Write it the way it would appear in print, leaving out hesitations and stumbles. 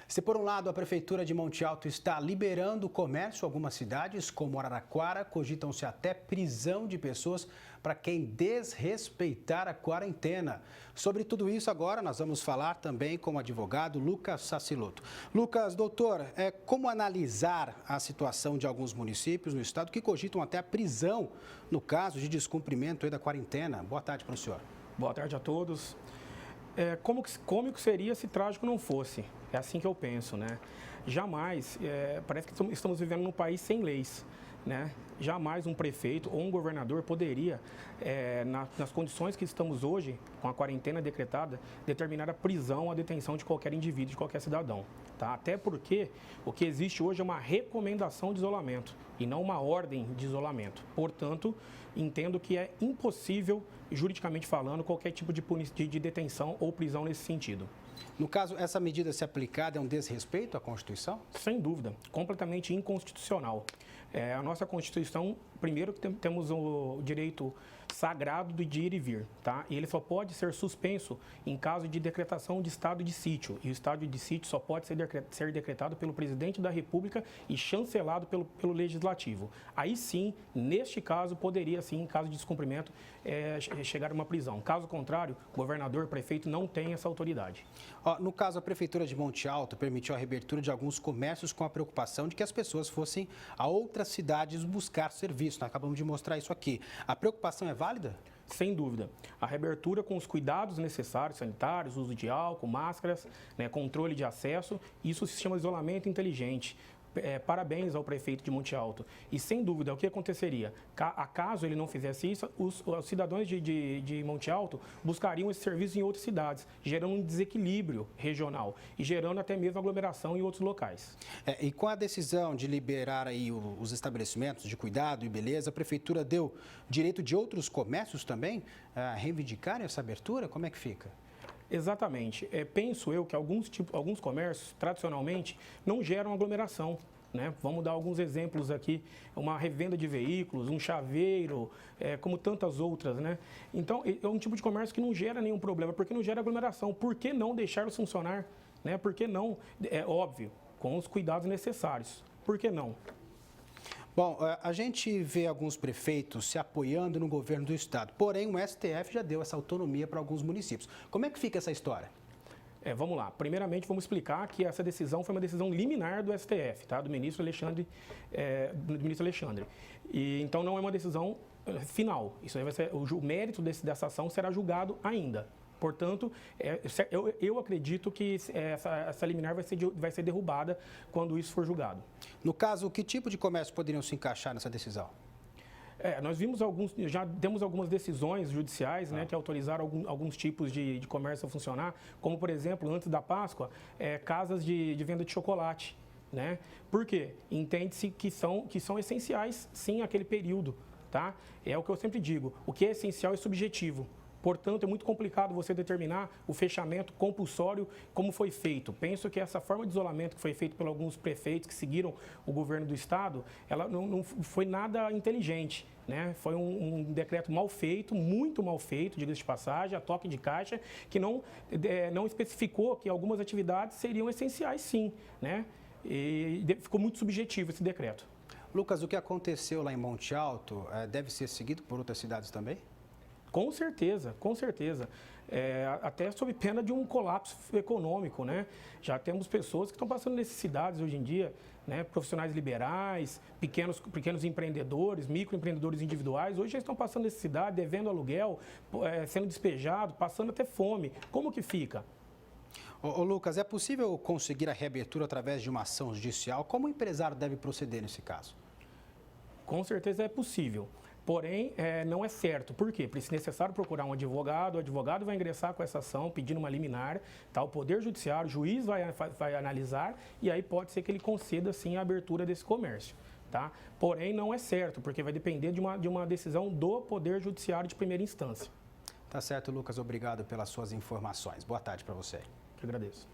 Se por um lado a Prefeitura de Monte Alto está liberando o comércio, algumas cidades, como Araraquara, cogitam-se até prisão de pessoas para quem desrespeitar a quarentena. Sobre tudo isso agora nós vamos falar também com o advogado Lucas Saciloto. Lucas, doutor, como analisar a situação de alguns municípios no estado que cogitam até a prisão no caso de descumprimento da quarentena? Boa tarde para o senhor. Boa tarde a todos. Cômico seria se trágico não fosse. É assim que eu penso, né? Jamais, parece que estamos vivendo num país sem leis, né? Jamais um prefeito ou um governador poderia, nas condições que estamos hoje, com a quarentena decretada, determinar a prisão ou a detenção de qualquer indivíduo, de qualquer cidadão. Tá? Até porque o que existe hoje é uma recomendação de isolamento e não uma ordem de isolamento. Portanto, entendo que é impossível, juridicamente falando, qualquer tipo de detenção ou prisão nesse sentido. No caso, essa medida se aplicada é um desrespeito à Constituição? Sem dúvida, completamente inconstitucional. A nossa Constituição, primeiro que temos o direito sagrado de ir e vir, tá? E ele só pode ser suspenso em caso de decretação de estado de sítio. E o estado de sítio só pode ser decretado pelo presidente da República e chancelado pelo Legislativo. Aí sim, neste caso, poderia sim, em caso de descumprimento, chegar a uma prisão. Caso contrário, governador, prefeito não tem essa autoridade. No caso, a Prefeitura de Monte Alto permitiu a reabertura de alguns comércios com a preocupação de que as pessoas fossem a outras cidades buscar serviço. Nós acabamos de mostrar isso aqui. A preocupação é válida? Sem dúvida. A reabertura com os cuidados necessários, sanitários, uso de álcool, máscaras, né, controle de acesso, isso se chama isolamento inteligente. Parabéns ao prefeito de Monte Alto. E sem dúvida, o que aconteceria? Acaso ele não fizesse isso, os cidadãos de Monte Alto buscariam esse serviço em outras cidades, gerando um desequilíbrio regional e gerando até mesmo aglomeração em outros locais. E com a decisão de liberar aí os estabelecimentos de cuidado e beleza, a prefeitura deu direito de outros comércios também a reivindicarem essa abertura? Como é que fica? Exatamente. Penso eu que alguns comércios, tradicionalmente, não geram aglomeração. Né? Vamos dar alguns exemplos aqui, uma revenda de veículos, um chaveiro, como tantas outras. Né? Então, é um tipo de comércio que não gera nenhum problema, porque não gera aglomeração. Por que não deixá-los funcionar? Né? Por que não? É óbvio, com os cuidados necessários. Por que não? Bom, a gente vê alguns prefeitos se apoiando no governo do estado, porém o STF já deu essa autonomia para alguns municípios. Como é que fica essa história? Vamos lá. Primeiramente, vamos explicar que essa decisão foi uma decisão liminar do STF, tá? Do ministro Alexandre. E, então, não é uma decisão final. Isso aí vai ser, o mérito dessa ação será julgado ainda. Portanto, eu acredito que essa liminar vai ser derrubada quando isso for julgado. No caso, que tipo de comércio poderiam se encaixar nessa decisão? Nós vimos já temos algumas decisões judiciais, né, que autorizaram alguns tipos de comércio a funcionar, como, por exemplo, antes da Páscoa, casas de venda de chocolate. Né? Por quê? Entende-se que são essenciais, sim, aquele período. Tá? É o que eu sempre digo, o que é essencial é subjetivo. Portanto, é muito complicado você determinar o fechamento compulsório como foi feito. Penso que essa forma de isolamento que foi feita por alguns prefeitos que seguiram o governo do estado, ela não foi nada inteligente. Né? Foi um decreto mal feito, muito mal feito, diga-se de passagem, a toque de caixa, que não especificou que algumas atividades seriam essenciais sim. Né? E ficou muito subjetivo esse decreto. Lucas, o que aconteceu lá em Monte Alto deve ser seguido por outras cidades também? Com certeza, com certeza. Até sob pena de um colapso econômico, né? Já temos pessoas que estão passando necessidades hoje em dia, né? Profissionais liberais, pequenos empreendedores, microempreendedores individuais, hoje já estão passando necessidade, devendo aluguel, sendo despejados, passando até fome. Como que fica? Lucas, é possível conseguir a reabertura através de uma ação judicial? Como o empresário deve proceder nesse caso? Com certeza é possível. Porém, não é certo. Por quê? Porque se necessário procurar um advogado, o advogado vai ingressar com essa ação, pedindo uma liminar, tá? O Poder Judiciário, o juiz vai analisar e aí pode ser que ele conceda, sim, a abertura desse comércio. Tá? Porém, não é certo, porque vai depender de uma decisão do Poder Judiciário de primeira instância. Tá certo, Lucas. Obrigado pelas suas informações. Boa tarde para você. Eu agradeço.